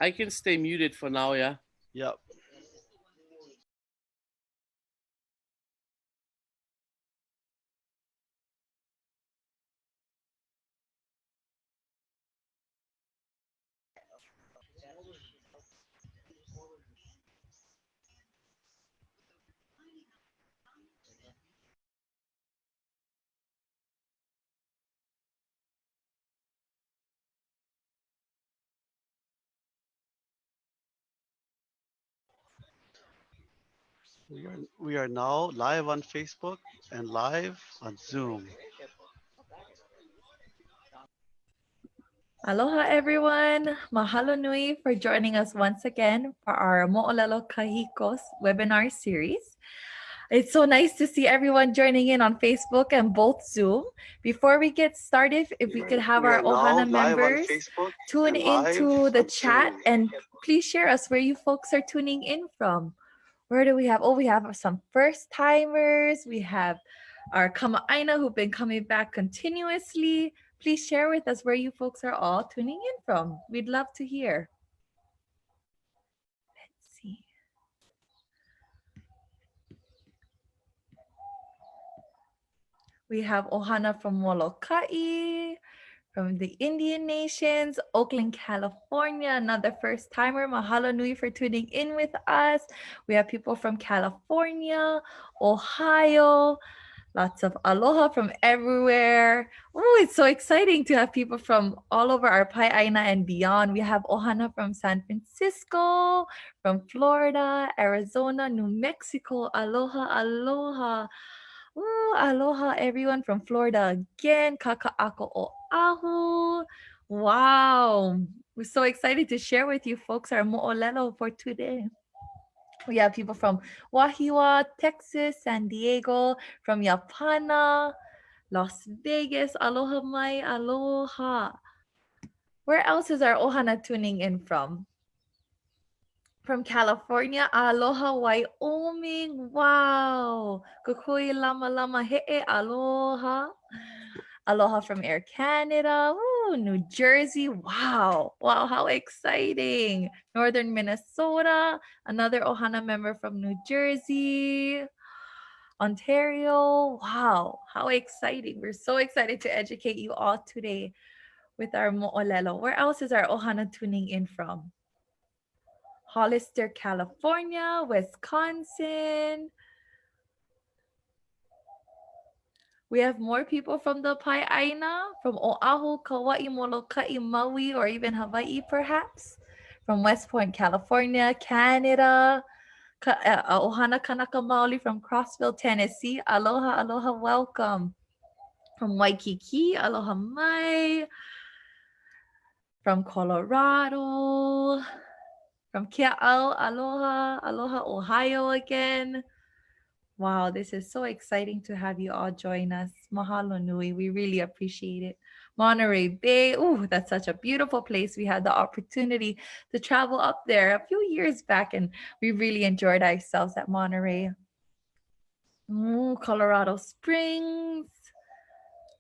I can stay muted for now, yeah? Yep. We are now live on Facebook and live on Zoom. Aloha everyone! Mahalo nui for joining us once again for our Moʻolelo Kahiko's webinar series. It's so nice to see everyone joining in on Facebook and both Zoom. Before we get started, if we could have our Ohana members tune into the chat and please share us where you folks are tuning in from. Where do we have? Oh, we have some first timers. We have our ʻāina who've been coming back continuously. Please share with us where you folks are all tuning in from. We'd love to hear. Let's see. We have Ohana from Molokai, from the Indian Nations, Oakland, California, another first timer. Mahalo nui for tuning in with us. We have people from California, Ohio, lots of aloha from everywhere. Oh, it's so exciting to have people from all over our ʻāina and beyond. We have Ohana from San Francisco, from Florida, Arizona, New Mexico. Aloha, aloha. Ooh, aloha everyone from Florida again. Kaka'ako Oahu. Wow. We're so excited to share with you folks our mo'olelo for today. We have people from Wahiwa, Texas, San Diego, from Yapana, Las Vegas. Aloha mai, aloha. Where else is our ohana tuning in from? From California, aloha, Wyoming. Wow. Kukui lama lama he'e, aloha. Aloha from Air Canada. Ooh, New Jersey. Wow. Wow, how exciting. Northern Minnesota. Another ohana member from New Jersey. Ontario. Wow, how exciting. We're so excited to educate you all today with our mo'olelo. Where else is our ohana tuning in from? Hollister, California, Wisconsin. We have more people from the ʻāina, from Oahu, Kauai, Molokai, Maui, or even Hawaii, perhaps. From West Point, California, Canada. Ohana Kanaka Maoli from Crossville, Tennessee. Aloha, aloha, welcome. From Waikiki, aloha mai. From Colorado. From Keʻau, aloha, aloha, Ohio again. Wow, this is so exciting to have you all join us. Mahalo nui, we really appreciate it. Monterey Bay, oh, that's such a beautiful place. We had the opportunity to travel up there a few years back and we really enjoyed ourselves at Monterey. Colorado Springs.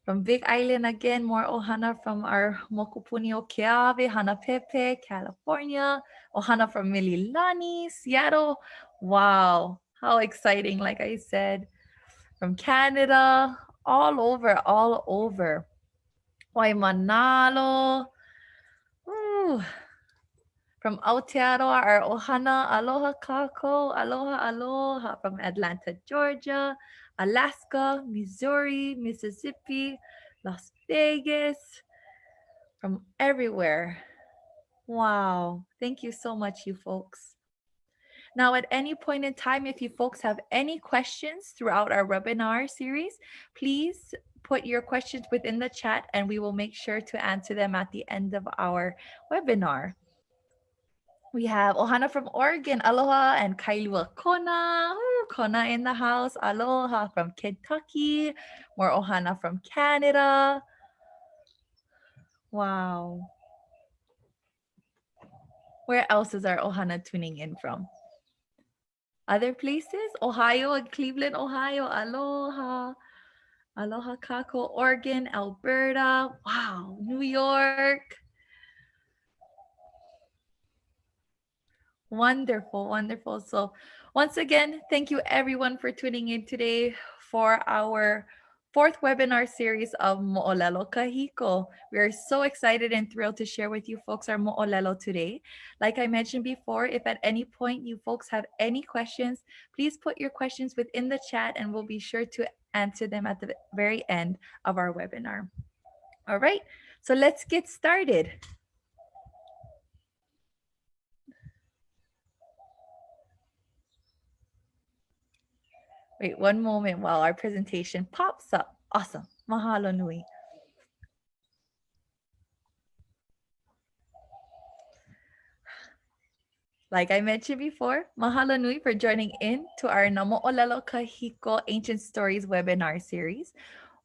From Big Island again, more ohana from our Mokupuni o Keawe, Hanapepe, California. Ohana from Mililani, Seattle. Wow, how exciting, like I said. From Canada, all over, all over. Waimanalo. Ooh. From Aotearoa, our ohana, aloha kako, aloha, aloha. From Atlanta, Georgia, Alaska, Missouri, Mississippi, Las Vegas, from everywhere. Wow. Thank you so much, you folks. Now, at any point in time, if you folks have any questions throughout our webinar series, please put your questions within the chat and we will make sure to answer them at the end of our webinar. We have Ohana from Oregon, aloha, and Kailua Kona. Ooh, Kona in the house, aloha from Kentucky. More Ohana from Canada. Wow. Where else is our Ohana tuning in from? Other places? Ohio and Cleveland, Ohio, aloha. Aloha kako, Oregon, Alberta. Wow, New York. Wonderful, wonderful. So once again, thank you everyone for tuning in today for our fourth webinar series of Moʻolelo Kahiko. We are so excited and thrilled to share with you folks our Moʻolelo today. Like I mentioned before, if at any point you folks have any questions, please put your questions within the chat and we'll be sure to answer them at the very end of our webinar. All right, so let's get started. Wait one moment while our presentation pops up. Awesome. Mahalo nui. Like I mentioned before, mahalo nui for joining in to our Moʻolelo Kahiko Ancient Stories webinar series.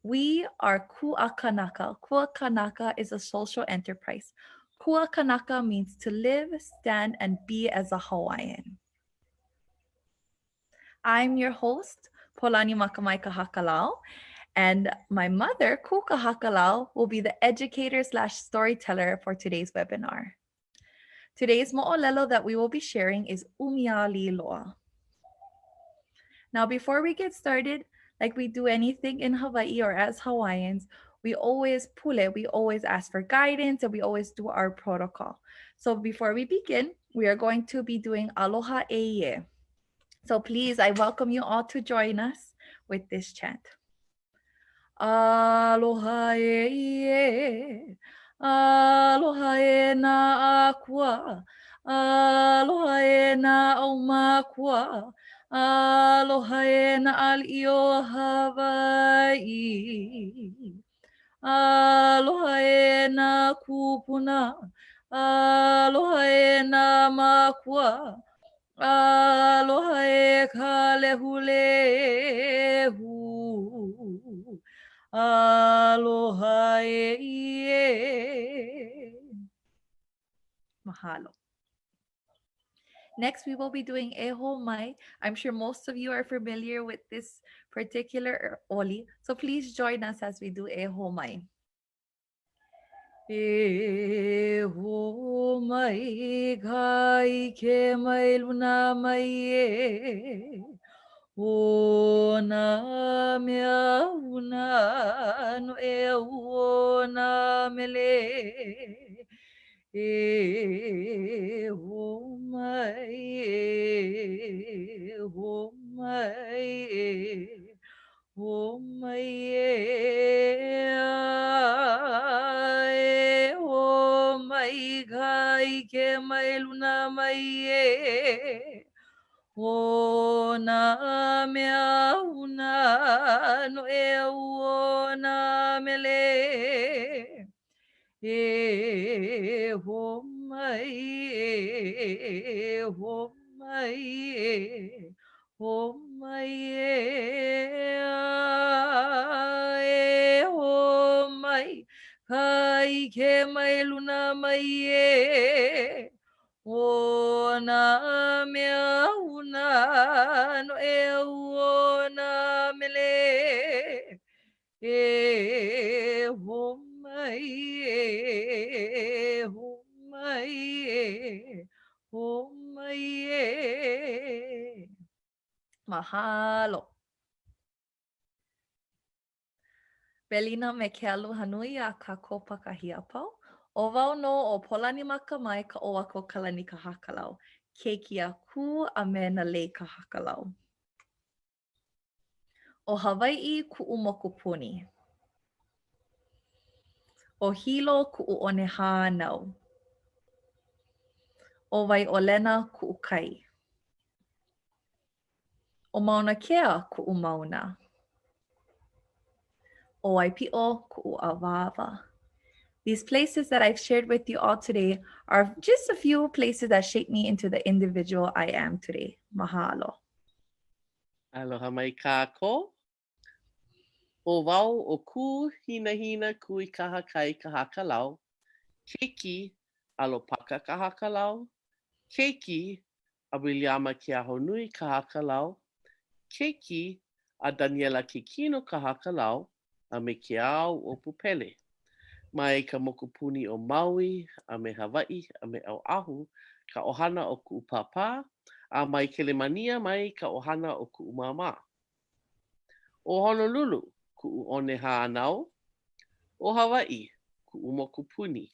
We are Kū-A-Kanaka. Kū-A-Kanaka is a social enterprise. Kū-A-Kanaka means to live, stand, and be as a Hawaiian. I'm your host, Polani Makamai Kahakalau, and my mother, Kū Kahakalau, will be the educator / storyteller for today's webinar. Today's mo'olelo that we will be sharing is ʻUmi-a-Līloa. Now, before we get started, like we do anything in Hawaii or as Hawaiians, we always ask for guidance and we always do our protocol. So before we begin, we are going to be doing aloha eie. So please, I welcome you all to join us with this chant. Aloha eie, aloha e na akua, aloha e na aumakua, aloha e na alio Hawaii, aloha e na kupuna, aloha e na makua, aloha e ka lehulehu. Aloha e. Mahalo. Next, we will be doing eho mai. I'm sure most of you are familiar with this particular oli, so please join us as we do eho mai. Eho mai kai ke mai luna mai e. O na mea una no e o na mele e o mai e o mai e o mai e o mai kai ke mai luna mai e o na mea una no e o na mele e ho mai e ho mai e ho mai e ho mai kai ke mai luna mai e o na mea una no e o na mele e ho mai e ho mai e ho mai e. Mahalo. Belina me ke aloha nui a ka kopakahia pau. O wau no o Polani Makamai ka o ako kalani kahakalau. Keiki a ku a me na lei kahakalau. O Hawaiʻi kuʻu mokupuni. O Hilo kuʻu one hānau. O Waiʻolena kuʻu kai. O Mauna Kea kuʻu mauna. O Waipio kuʻu awāwa. These places that I've shared with you all today are just a few places that shape me into the individual I am today. Mahalo. Aloha mai kāko. O wau o kū hina hina kui kaha kai kahakalau. Keiki alopaka kahakalau. Keiki a Williama ke aho nui kahakalau. Keiki a Daniela Kikino kahakalau. A me ke au o Pupele. mai ka mokupuni o Maui, a me Hawaiʻi, a me Oahu, ka ʻohana o Kuʻupapa, a mai Kelemania mai ka ʻohana o Kuʻumāmā. O Honolulu, kuʻu ʻone hānau, o Hawaiʻi, kuʻu mokupuni.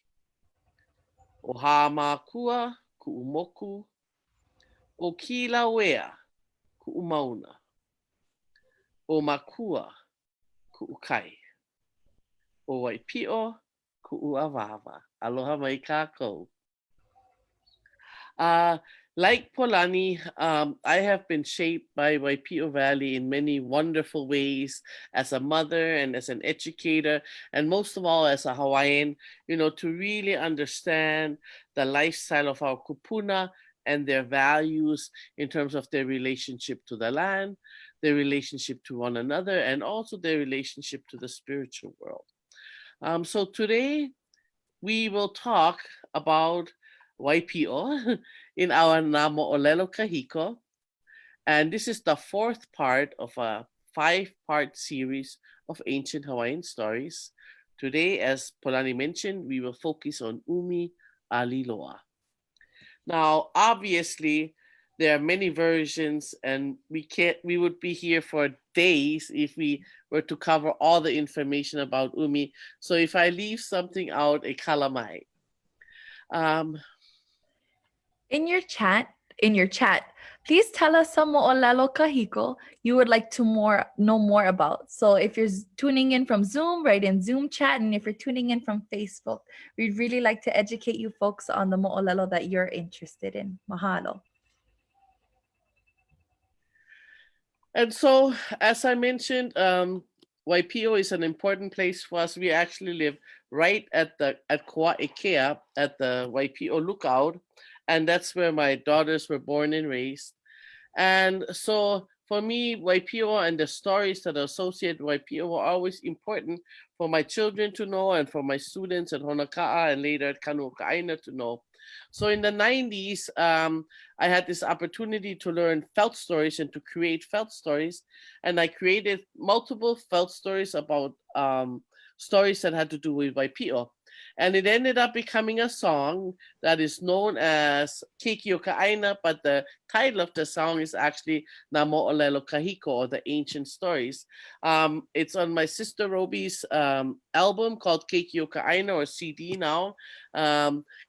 O Hāmākua, kuʻu moku, o Kilauea, kuʻu mauna. O Makua, kuʻu kai. O Waipio, kuʻu awāwa. Aloha mai kākou. Like Polani, I have been shaped by Waipio Valley in many wonderful ways as a mother and as an educator, and most of all as a Hawaiian, to really understand the lifestyle of our kupuna and their values in terms of their relationship to the land, their relationship to one another, and also their relationship to the spiritual world. So today we will talk about Waipio in our Moʻolelo Kahiko. And this is the fourth part of a 5-part series of ancient Hawaiian stories. Today, as Polani mentioned, we will focus on ʻUmi-a-Līloa. Now, obviously, there are many versions, and we would be here for days if we were to cover all the information about Umi. So if I leave something out, e kalamai. In your chat, please tell us some Moʻolelo Kahiko you would like to know more about. So if you're tuning in from Zoom, write in Zoom chat. And if you're tuning in from Facebook, we'd really like to educate you folks on the Moʻolelo that you're interested in. Mahalo. And so, as I mentioned, Waipio is an important place for us. We actually live right at Kū-A-Kanaka, at the Waipio Lookout, and that's where my daughters were born and raised. And so, for me, Waipio and the stories that are associated with Waipio were always important for my children to know and for my students at Honaka'a and later at ʻAina to know. So in the 90s, I had this opportunity to learn felt stories and to create felt stories. And I created multiple felt stories about stories that had to do with Waipio. And it ended up becoming a song that is known as Keiki o ʻAina, but the title of the song is actually Na Moʻolelo Kahiko, or the Ancient Stories. It's on my Sistah Robi's album called Keiki o ʻAina, or CD now,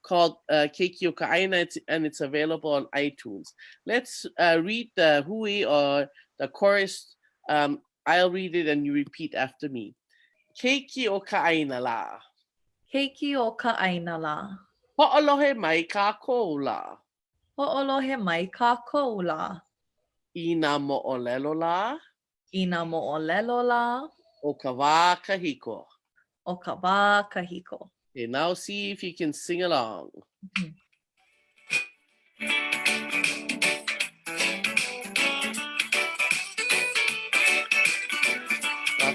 called Keiki o ʻAina, and it's available on iTunes. Let's read the hui, or the chorus. I'll read it and you repeat after me. Keiki o ʻAina la. Keiki o ʻAina la. Ho'olohe mai kākou la. Ho'olohe mai kākou la. Ina mo'olelo la. Ina mo'olelo la. O ka wā kahiko. O ka wā kahiko. Okay, now see if you can sing along.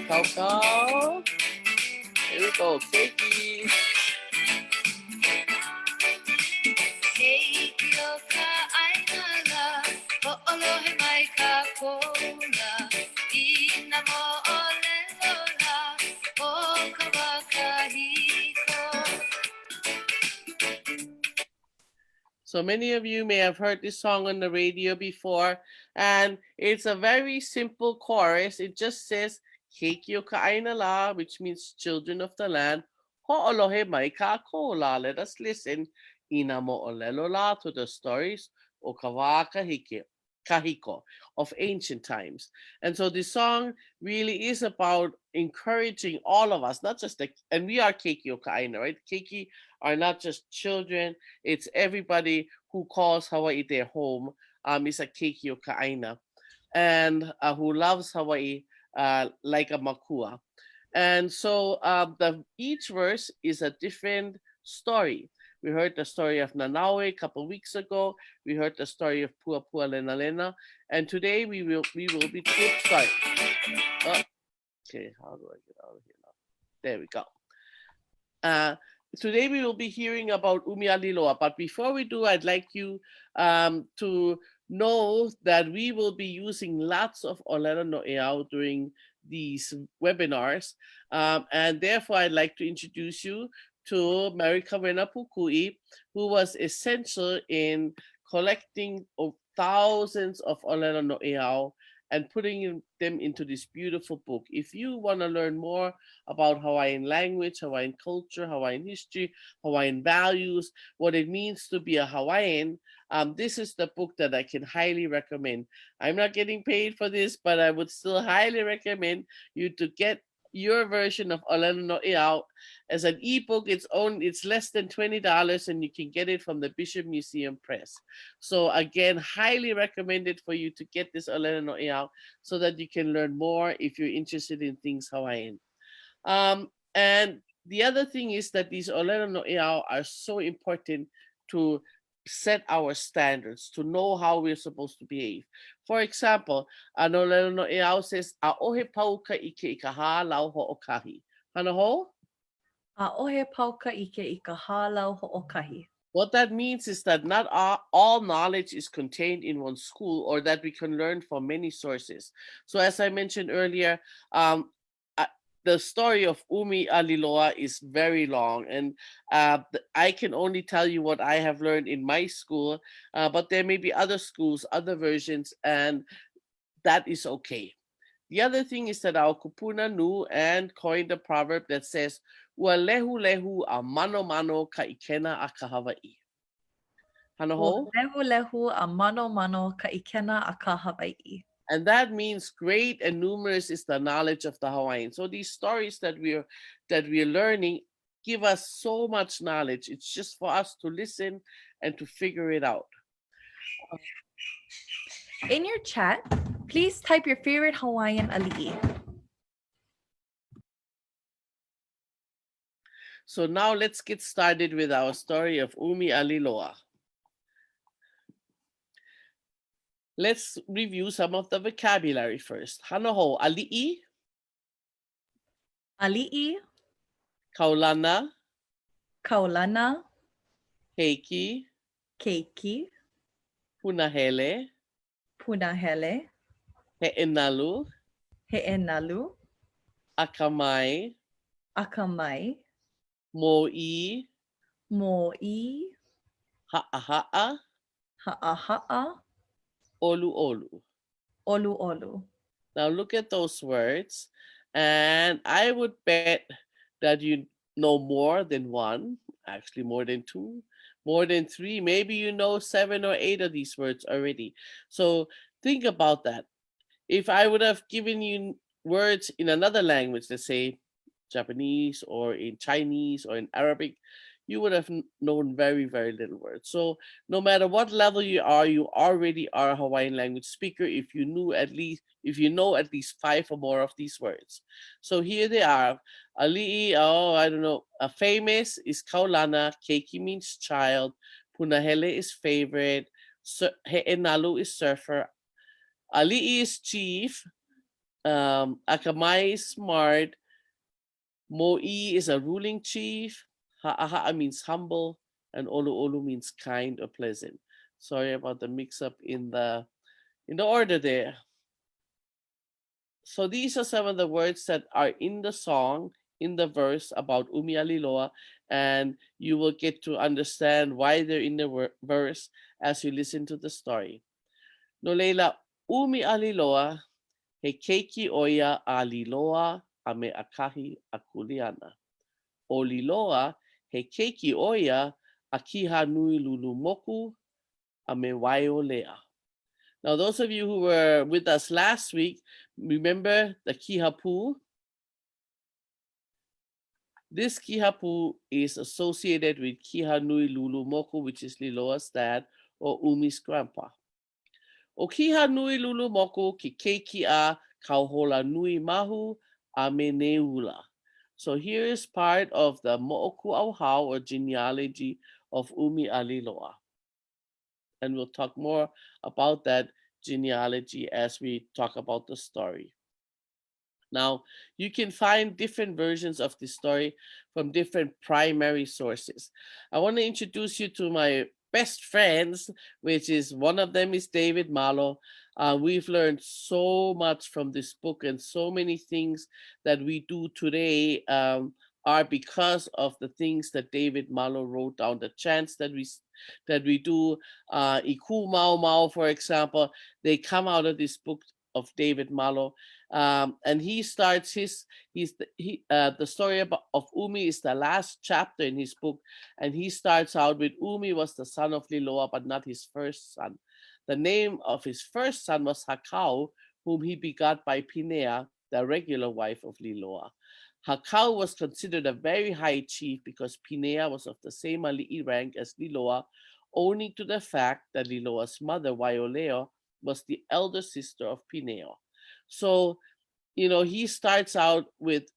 Hakau. Here we go, Keiki. Keiki o ʻAina la, ho'olohe mai kākou la, ina mo'olelo la, o ka wā kahiko. So many of you may have heard this song on the radio before, and it's a very simple chorus. It just says, Keiki o ʻAina la, which means children of the land. Ho'olohe mai kākou la. Let us listen. Ina mo'olelo la, to the stories o ka wā kahiko of ancient times. And so this song really is about encouraging all of us, not just and we are Keiki o ʻAina, right? Keiki are not just children, it's everybody who calls Hawaii their home, is a Keiki o ʻAina, and who loves Hawaii like a makua. And so each verse is a different story. We heard the story of Nanaue a couple weeks ago. We heard the story of Puapua Lena Lena. And today we will be sorry. Okay, how do I get out of here now? There we go. Today we will be hearing about ʻUmi-a-Līloa. But before we do, I'd like you to know that we will be using lots of olelo noʻeau during these webinars. And therefore, I'd like to introduce you to Mary Kawena Pukui, who was essential in collecting thousands of olelo no'eau and putting them into this beautiful book. If you want to learn more about Hawaiian language, Hawaiian culture, Hawaiian history, Hawaiian values, what it means to be a Hawaiian, this is the book that I can highly recommend. I'm not getting paid for this, but I would still highly recommend you to get your version of Olelo No'eau as an ebook. It's less than $20, and you can get it from the Bishop Museum Press. So again, highly recommended for you to get this Olelo No'eau so that you can learn more if you're interested in things Hawaiian. And the other thing is that these Olelo No'eau are so important to set our standards, to know how we're supposed to behave. For example, an Olelo No'eau says, "A'ohe pauka ike ikahalau ho'okahi." Hanaho? A'ohe pauka ike ikahalau ho'okahi. What that means is that not all knowledge is contained in one school, or that we can learn from many sources. So as I mentioned earlier, the story of ʻUmi-a-Līloa is very long, and I can only tell you what I have learned in my school, but there may be other schools, other versions, and that is okay. The other thing is that our kupuna knew and coined a proverb that says, "Ua lehu lehu a mano mano ka ikena a ka Hawaiʻi." Hanaho? Lehu lehu a mano mano ka ikena a ka Hawaiʻi. And that means great and numerous is the knowledge of the Hawaiian. So these stories that we're learning give us so much knowledge. It's just for us to listen and to figure it out. In your chat, please type your favorite Hawaiian ali'i. So now let's get started with our story of ʻUmi-a-Līloa. Let's review some of the vocabulary first. Hanaho, ali'i, Ali'i, kaulana, kaulana, keiki, keiki, punahele, punahele, he'enalu, he'enalu, akamai, akamai, mo'i, mo'i, ha'aha'a, ha'aha'a, olu olu. olu olu. Now look at those words, and I would bet that you know more than one, actually more than two, more than three, maybe you know 7 or 8 of these words already. So think about that. If I would have given you words in another language, let's say Japanese or in Chinese or in Arabic, you would have known very, very little words. So no matter what level you already are a Hawaiian language speaker if you know at least 5 or more of these words. So here they are. Ali'i, I don't know. A famous is kaulana. Keiki means child. Punahele is favorite. He'enalu is surfer. Ali'i is chief. Akamai is smart. Mo'i is a ruling chief. Ha'aha'a means humble, and olu olu means kind or pleasant. Sorry about the mix-up in the order there. So these are some of the words that are in the song, in the verse about ʻUmi-a-Līloa, and you will get to understand why they're in the verse as you listen to the story. No leila, ʻUmi-a-Līloa, he keiki oia a Liloa a me akahi a kuleana. O Liloa, he keiki oia a kiha nui lulu moku a me waio lea. Now, those of you who were with us last week, remember the kihapu? This kihapu is associated with kiha nui lulu moku, which is Liloa's dad, or Umi's grandpa. O kiha nui lulu moku ki keiki a kauhola nui mahu a me neula. So here is part of the mo'oku'auhau, or genealogy of ʻUmi-a-Līloa. And we'll talk more about that genealogy as we talk about the story. Now, you can find different versions of the story from different primary sources. I want to introduce you to my best friends, which is one of them is David Malo. We've learned so much from this book, and so many things that we do today are because of the things that David Malo wrote down, the chants that we do, Iku Mau Mau, for example, they come out of this book of David Malo. And he starts the story of Umi is the last chapter in his book, and he starts out with Umi was the son of Liloa, but not his first son. The name of his first son was Hakau, whom he begot by Pinea, the regular wife of Liloa. Hakau was considered a very high chief because Pinea was of the same ali'i rank as Liloa, owing to the fact that Liloa's mother, Waioleo, was the elder sister of Pinea. So, he starts out with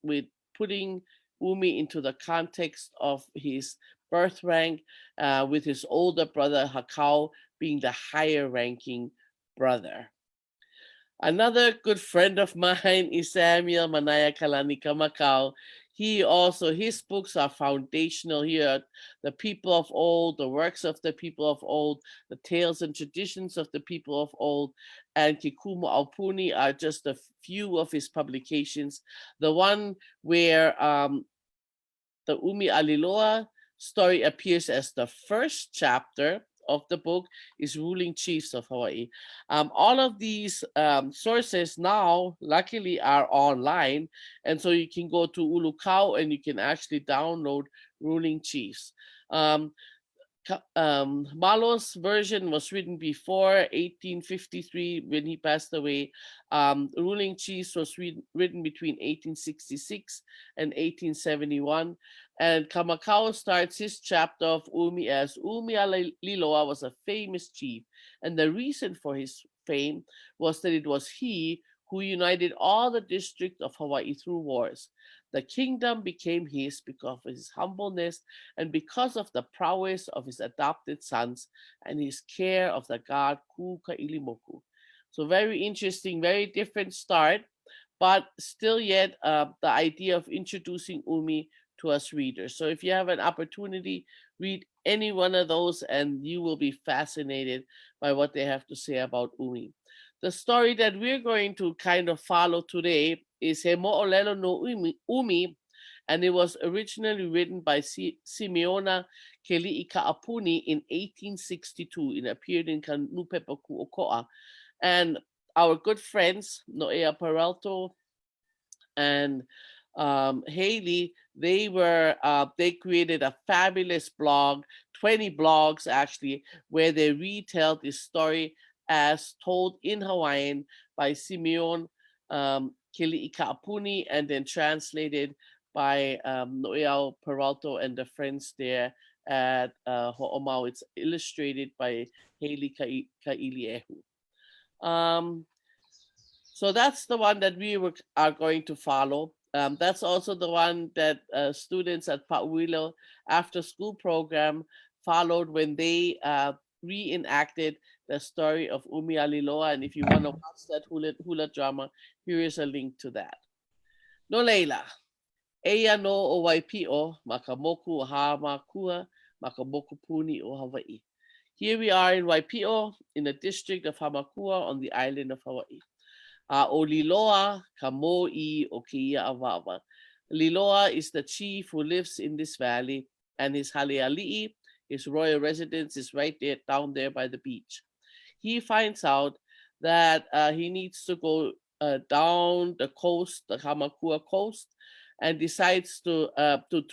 putting Umi into the context of his birth rank, with his older brother Hakau being the higher ranking brother. Another good friend of mine is Samuel Manaya Kalani Kamakau. His books are foundational here. The people of old, the works of the people of old, the tales and traditions of the people of old, and Kikumu Aupuni are just a few of his publications. The one where the ʻUmi-a-Līloa story appears as the first chapter of the book is Ruling Chiefs of Hawaii. All of these sources now, luckily, are online. And so you can go to Ulukau and you can actually download Ruling Chiefs. Malo's version was written before 1853 when he passed away. Ruling Chiefs was written between 1866 and 1871. And Kamakau starts his chapter of Umi as ʻUmi-a-Līloa was a famous chief. And the reason for his fame was that it was he who united all the districts of Hawaii through wars. The kingdom became his because of his humbleness and because of the prowess of his adopted sons and his care of the god Kū-Kaʻilimoku. So very interesting, very different start, but still yet the idea of introducing Umi to us readers. So if you have an opportunity, read any one of those and you will be fascinated by what they have to say about Umi. The story that we're going to kind of follow today is He Moʻolelo no Umi, and it was originally written by Simeona Keli'i Ka'apuni in 1862. It appeared in Kanupepa Ku'oko'a. And our good friends, Noea Peralto and Haley, they created a fabulous blog, 20 blogs actually, where they retell this story as told in Hawaiian by Simeon Keli'i Ka'apuni and then translated by Noea Peralto and the friends there at Ho'omau. It's illustrated by Haley Ka'iliehu. So that's the one that we are going to follow. That's also the one that students at Pa'uilo after school program followed when they reenacted the story of ʻumi-a-Līloa. And if you want to watch that hula drama, here is a link to that. No leila, eia no o Waipio, makamoku o Hamakua, makamoku puni o Hawaii. Here we are in Waipio, in the district of Hamakua on the island of Hawaii. O Liloa, ka mo'i o keia awawa. Liloa is the chief who lives in this valley, and his haleali'i, his royal residence, is right there, down there by the beach. He finds out that he needs to go down the coast, the Hamakua coast, and decides to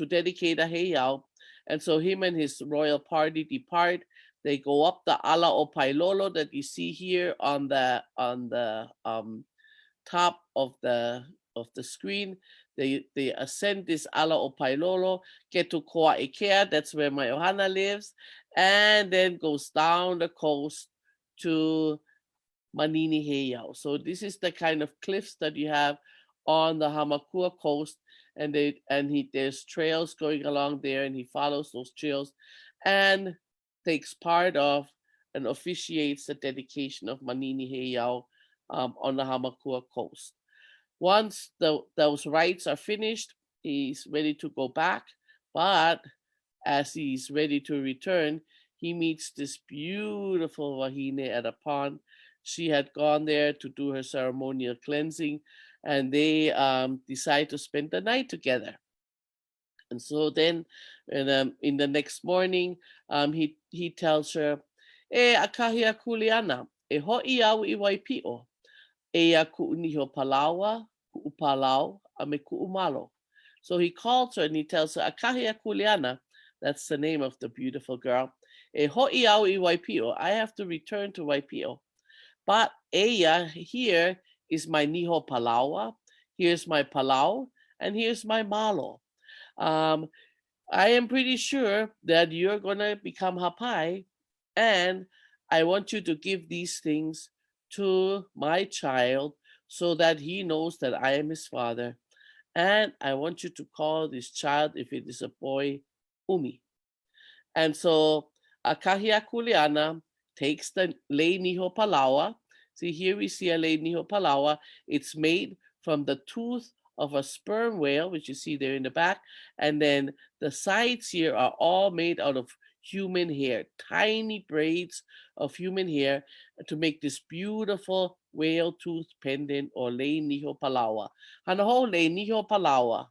dedicate a heiau. And so him and his royal party depart. They go up the ala o Pailolo that you see here on the top of the screen. They ascend this ala o Pailolo, get to Koa'ikea, that's where my ohana lives, and then goes down the coast to Manini Heiau. So this is the kind of cliffs that you have on the Hamakua coast, and there's trails going along there, and he follows those trails and takes part of and officiates the dedication of Manini Heiau on the Hamakua coast. Once those rites are finished, he's ready to go back, but as he's ready to return, he meets this beautiful wahine at a pond. She had gone there to do her ceremonial cleansing, and they decide to spend the night together. And so then, in the next morning, he tells her, "E akahia kuleana, e ho'i au I Waipio, e a ku'uniho palawa, ku'upalau, a me ku'umalo." So he calls her and he tells her, "Akahia kuleana," that's the name of the beautiful girl, "e ho'i au I Waipio, I have to return to Waipio. But Eya, here is my niho palawa, here's my palau, and here's my malo. Um, I am pretty sure that you're going to become hapai, and I want you to give these things to my child so that he knows that I am his father. And I want you to call this child, if it is a boy, Umi." And so Akahia Kuleana takes the lei niho palawa. See, here we see a lei niho palawa. It's made from the tooth of a sperm whale, which you see there in the back. And then the sides here are all made out of human hair, tiny braids of human hair to make this beautiful whale tooth pendant or lei niho palawa. Hanaho lei niho palawa.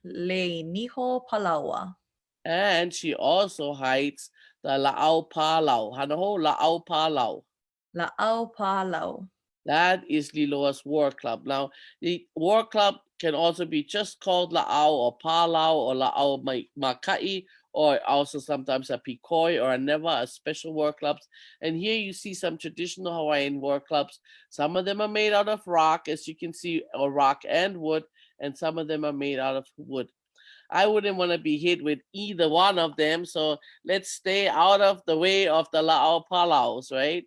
Le niho palawa. And she also hides the la'au palau. Hanaho la'au palau. La'au palau. That is Liloa's war club. Now, the war club can also be just called la'au or palau or la'au makai, or also sometimes a pikoi or a neva, a special war clubs. And here you see some traditional Hawaiian war clubs. Some of them are made out of rock, as you can see, or rock and wood, and some of them are made out of wood. I wouldn't want to be hit with either one of them, so let's stay out of the way of the la'au palaus, right?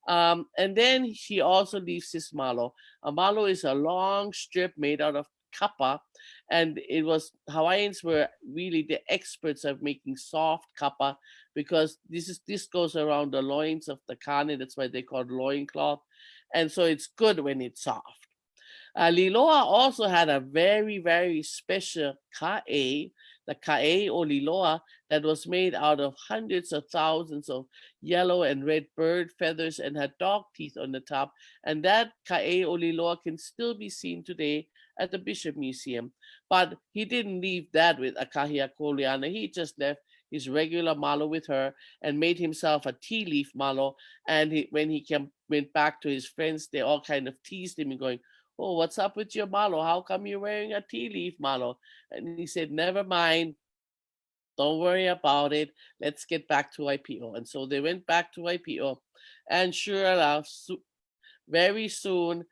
And then she also leaves his malo. A malo is a long strip made out of kapa, and it was Hawaiians were really the experts of making soft kapa, because this goes around the loins of the kane. That's why they call it loincloth, and so it's good when it's soft. Liloa also had a very, very special ka'e, the ka'e or Liloa, that was made out of hundreds of thousands of yellow and red bird feathers and had dog teeth on the top. And that ka'e or Liloa can still be seen today at the Bishop Museum. But he didn't leave that with Akahia Kuleana. He just left his regular malo with her and made himself a tea leaf malo. And when he went back to his friends, they all kind of teased him and going, "Oh, what's up with your malo? How come you're wearing a tea leaf malo?" And he said, "Never mind. Don't worry about it. Let's get back to Waipio." And so they went back to Waipio. And sure enough, very soon,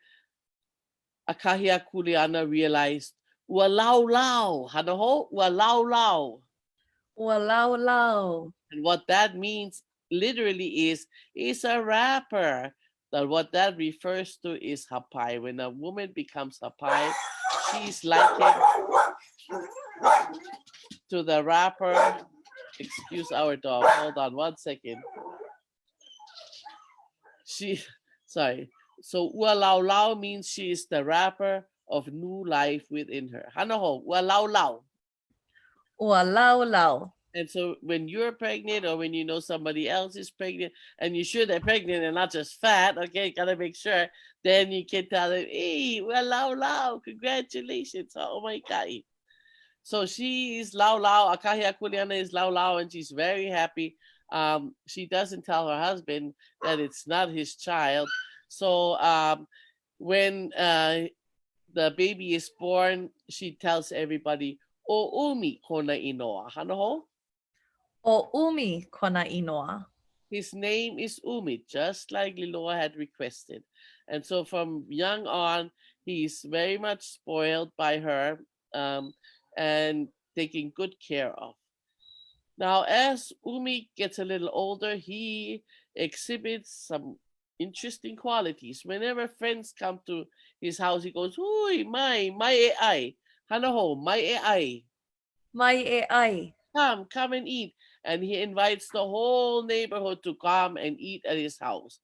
Akahia Kuleana realized, "Ua lau lau. Hanaho, ua lau lau." Walau lau. And what that means literally is a wrapper. That what that refers to is hapai. When a woman becomes hapai, she's likened to the wrapper. Excuse our dog. Hold on 1 second. Sorry. So ua lau lau means she is the wrapper of new life within her. Hanaho, ua lau lau. Walau lau. And so when you're pregnant or when you know somebody else is pregnant and you're sure they're pregnant and not just fat, okay, gotta make sure, then you can tell them, "Hey, well, lau lau, congratulations. Oh my God." So she is lau lau, Akahia Kuleana is lau lau, and she's very happy. She doesn't tell her husband that it's not his child. So when the baby is born, she tells everybody, "O umi kona inoa." Hanaho? O umi kona inoa. His name is Umi, just like Liloa had requested. And so from young on, he's very much spoiled by her and taken good care of. Now, as Umi gets a little older, he exhibits some interesting qualities. Whenever friends come to his house, he goes, "Hui, mai e ai. Hanaho, mai e ai. Mai e ai. Come and eat." And he invites the whole neighborhood to come and eat at his house.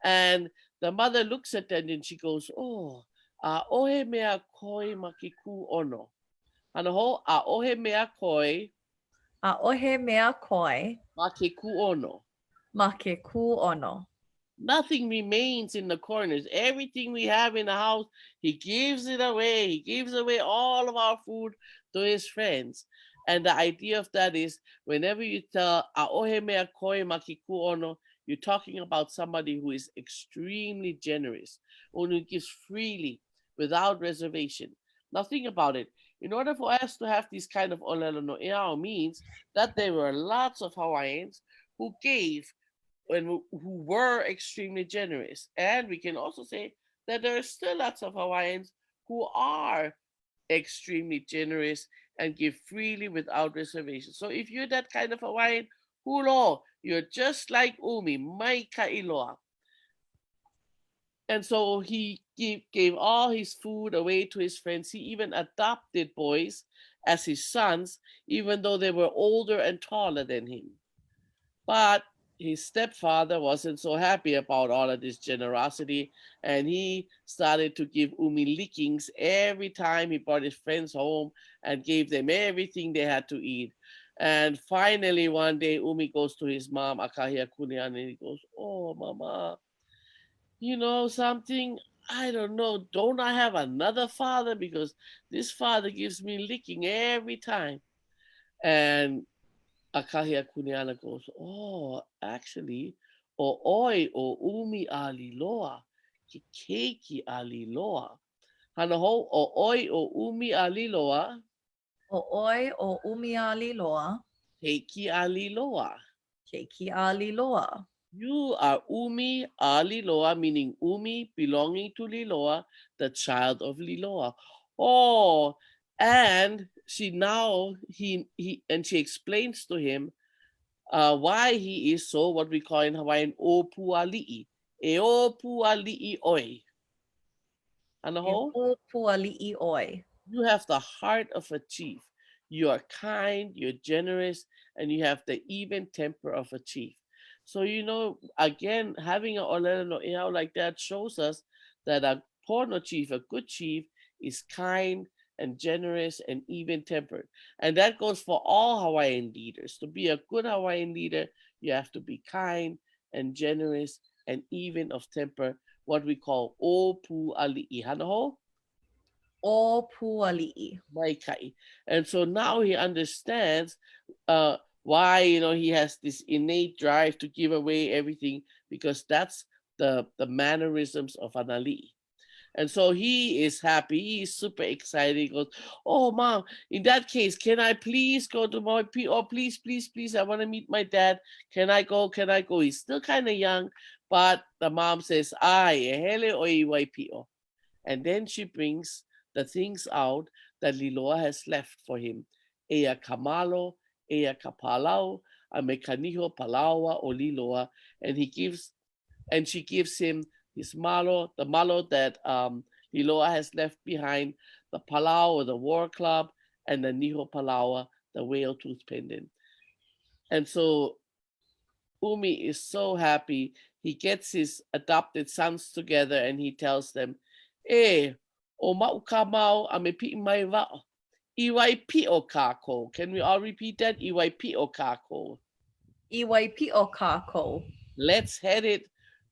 And the mother looks at them and she goes, "Oh, a ohe mea koi makiku ono." Hanaho, a ohe mea koi A ohe mea koi Make kuono. Make kuono. Nothing remains in the corners. Everything we have in the house, he gives it away. He gives away all of our food to his friends. And the idea of that is whenever you tell "A'ohe mea koe maki kuono," you're talking about somebody who is extremely generous, one who gives freely without reservation. Now think about it. In order for us to have this kind of olelo no eao means that there were lots of Hawaiians who gave and who were extremely generous. And we can also say that there are still lots of Hawaiians who are extremely generous and give freely without reservation. So if you're that kind of Hawaiian, hulo, you're just like Umi, mai ka'iloa. And so he gave all his food away to his friends. He even adopted boys as his sons, even though they were older and taller than him. But his stepfather wasn't so happy about all of this generosity, and he started to give Umi lickings every time he brought his friends home and gave them everything they had to eat. And finally, one day, Umi goes to his mom, Akahia Kunian, and he goes, "Oh, Mama, you know something? I don't know. Don't I have another father? Because this father gives me licking every time." And Akahia Kuniana goes, "Oh, actually, o oi o ʻumi-a-Līloa, ke Keiki a Liloa. Hana ho, o oi o ʻumi-a-Līloa, O oi o ʻumi-a-Līloa. Keiki a Liloa. Keiki-a-Līloa. You are ʻumi-a-Līloa, meaning Umi belonging to Liloa, the child of Liloa." Oh, and she explains to him why he is so what we call in Hawaiian ʻōpualiʻi. E ʻōpualiʻi oi. Ano E ho? ʻōpualiʻi oi. You have the heart of a chief. You are kind, you're generous, and you have the even temper of a chief. So, you know, again, having an olelo no eao like that shows us that a pono chief, a good chief, is kind and generous and even tempered. And that goes for all Hawaiian leaders. To be a good Hawaiian leader, you have to be kind and generous and even of temper, what we call ʻōpualiʻi. Hana ho? ʻōpualiʻi. Maikai. And so now he understands why, you know, he has this innate drive to give away everything, because that's the mannerisms of an ali'i. And so he is happy. He's super excited. He goes, "Oh, Mom, in that case, can I please go to Waipio? Oh, please, please, please. I want to meet my dad. Can I go? Can I go?" He's still kind of young, but the mom says, "Ai, e hele oi Waipio." And then she brings the things out that Liloa has left for him. Ea kamalo, ea kapalau, a mekaniho palawa o Liloa. And she gives him his malo, the malo that Liloa has left behind, the palau or the war club, and the niho palawa, the whale tooth pendant. And so Umi is so happy. He gets his adopted sons together and he tells them, "E, o ma'u ka mau a me pi'i mai wa'o. I Waipio kako." Can we all repeat that? I Waipio kako. I Waipio Kahakalau. Let's head it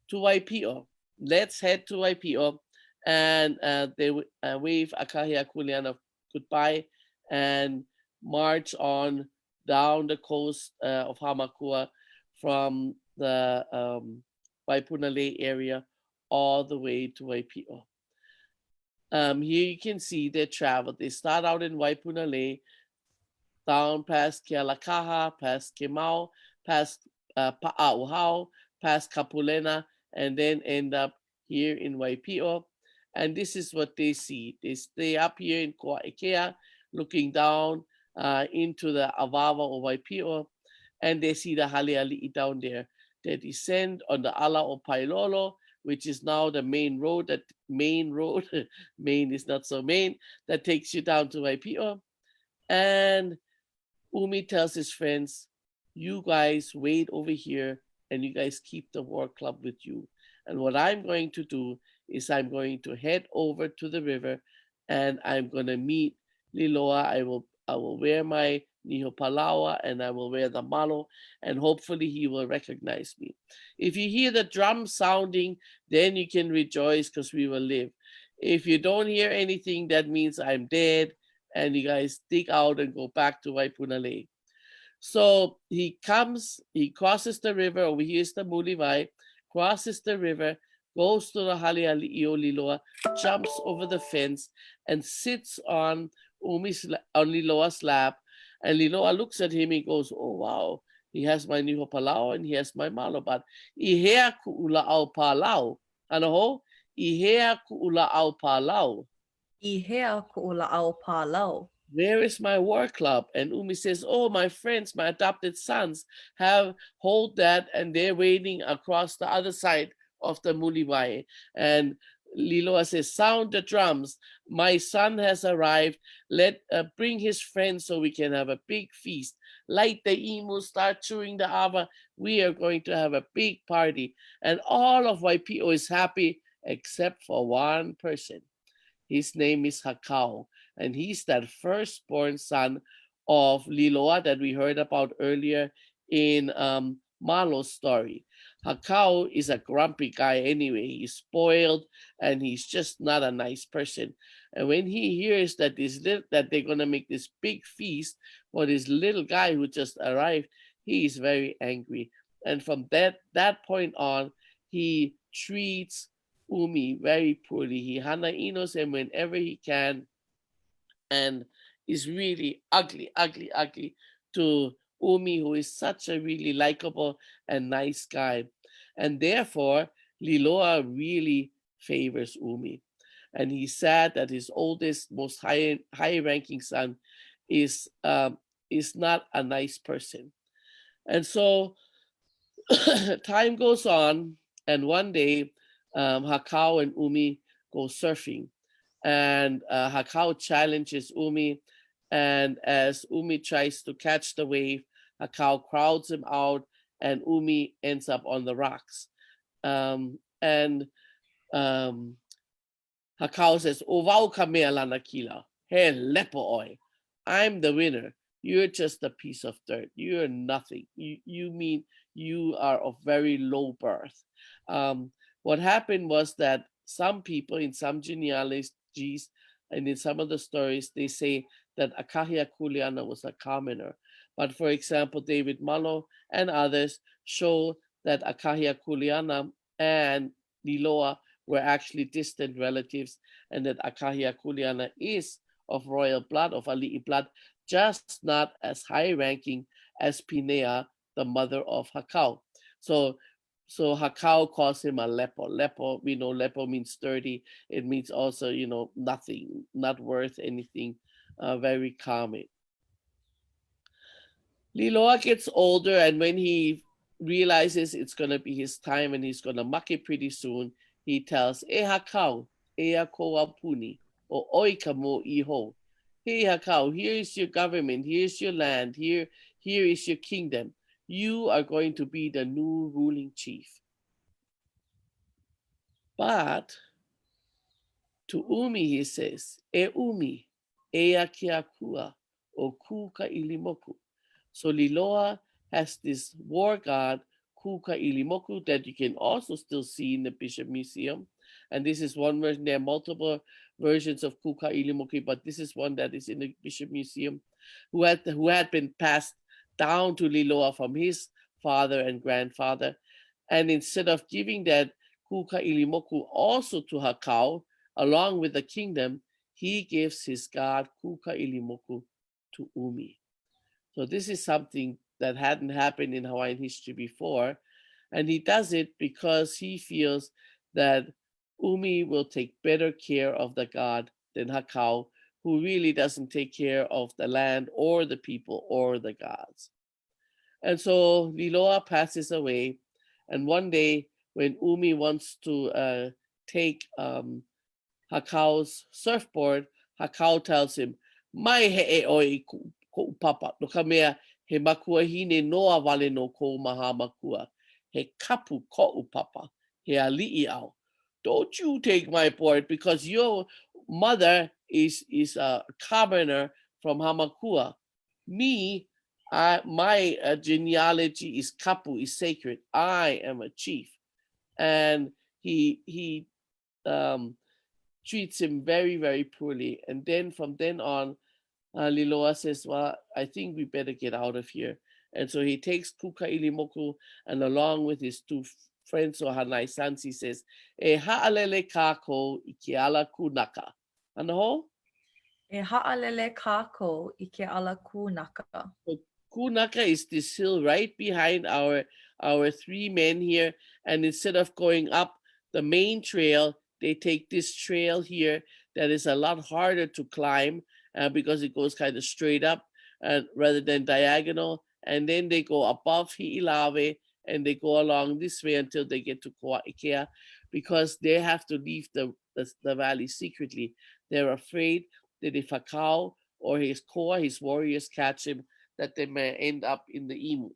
to Waipio. Let's head to Waipio. And they wave Akahia Kuleana goodbye and march on down the coast of Hamakua from the Waipunalei area all the way to Waipio. Here you can see their travel. They start out in Waipunalei, down past Kealakaha, past Kemau, past Pa'auhau, past Kapulena, and then end up here in Waipio. And this is what they see. They stay up here in Ko'aikea, looking down into the Avava of Waipio, and they see the Haleali'i down there. They descend on the Ala o Pailolo, which is now the main road, main is not so main, that takes you down to Waipio. And Umi tells his friends, "You guys wait over here and you guys keep the war club with you. And what I'm going to do is I'm going to head over to the river and I'm going to meet Liloa. I will wear my niho palawa, and I will wear the malo, and hopefully he will recognize me. If you hear the drum sounding, then you can rejoice because we will live. If you don't hear anything, that means I'm dead, and you guys dig out and go back to Waipunalei. So he comes, he crosses the river, over here is the Mulivai, crosses the river, goes to the ʻAʻaliʻio-Līloa, jumps over the fence, and sits on Liloa's lap. And Liloa looks at him and goes, oh, wow, he has my niho palau and he has my malo. But ihea ku'ula'au palau. Ano, ihea ku'ula'au palau. Ihea ku'ula'au palau. Where is my war club? And Umi says, oh, my friends, my adopted sons have hold that, and they're waiting across the other side of the Muliwai. And Liloa says, sound the drums. My son has arrived. Let bring his friends so we can have a big feast. Light the imu, start chewing the ava. We are going to have a big party. And all of Waipio is happy except for one person. His name is Hakau, and he's that firstborn son of Liloa that we heard about earlier in Malo's story. Hakau is a grumpy guy anyway. He's spoiled and he's just not a nice person. And when he hears that that they're gonna make this big feast for this little guy who just arrived, he is very angry. And from that point on, he treats Umi very poorly. He hanainos him whenever he can, and is really ugly to Umi, who is such a really likable and nice guy. And therefore, Liloa really favors Umi. And he's sad that his oldest, most high-ranking son is not a nice person. And so time goes on, and one day, Hakau and Umi go surfing, and Hakau challenges Umi, and as Umi tries to catch the wave, Hakau crowds him out, and Umi ends up on the rocks. And Hakau says, "Ovau ka mea lana kila, he lepo oi. I'm the winner. You're just a piece of dirt. You're nothing. You mean you are of very low birth." What happened was that some people in some genealogies and in some of the stories, they say that Akahia Kuleana was a commoner. But for example, David Malo and others show that Akahia Kuleana and Liloa were actually distant relatives, and that Akahia Kuleana is of royal blood, of Ali'i blood, just not as high-ranking as Pinea, the mother of Hakau. So Hakau calls him a lepo. Lepo, we know lepo means dirty. It means also, nothing, not worth anything, very common. Liloa gets older, and when he realizes it's going to be his time and he's going to make pretty soon, he tells, "E Hakau, e a koa puni, o oika mo iho. Hey Hakau, here is your government, here's your land, here is your kingdom. You are going to be the new ruling chief." But to Umi, he says, "E Umi, e a kia kua, o Kū-A-Kanaka." So Liloa has this war god, Kū-A-Kanaka, that you can also still see in the Bishop Museum. And this is one version. There are multiple versions of Kū-A-Kanaka, but this is one that is in the Bishop Museum, who had been passed down to Liloa from his father and grandfather. And instead of giving that Kū-A-Kanaka also to Hakau, along with the kingdom, he gives his god Kū-A-Kanaka to Umi. So this is something that hadn't happened in Hawaiian history before. And he does it because he feels that Umi will take better care of the god than Hakau, who really doesn't take care of the land or the people or the gods. And so Liloa passes away. And one day when Umi wants to take Hakau's surfboard, Hakau tells him, "Mai he e oi ko papa, no ka mea he makua hine noa wale no ko maha makua. He kapu ko papa, he ali'i au. Don't you take my board because your mother is a commoner from Hamakua." Me, my genealogy is kapu, is sacred. I am a chief. And he treats him very, very poorly. And then from then on, Liloa says, well, I think we better get out of here. And so he takes Kū-A-Kanaka and along with his two friends or Hanai sons, he says, e ha'alele kako I ke ala kūnaka. Ano? E ha'alele kako I ke ala kūnaka. Kūnaka is this hill right behind our three men here. And instead of going up the main trail, they take this trail here that is a lot harder to climb because it goes kind of straight up rather than diagonal. And then they go above Hi'ilawe and they go along this way until they get to Koa'ikea because they have to leave the valley secretly. They're afraid that if Hakau or his koa, his warriors catch him, that they may end up in the imu.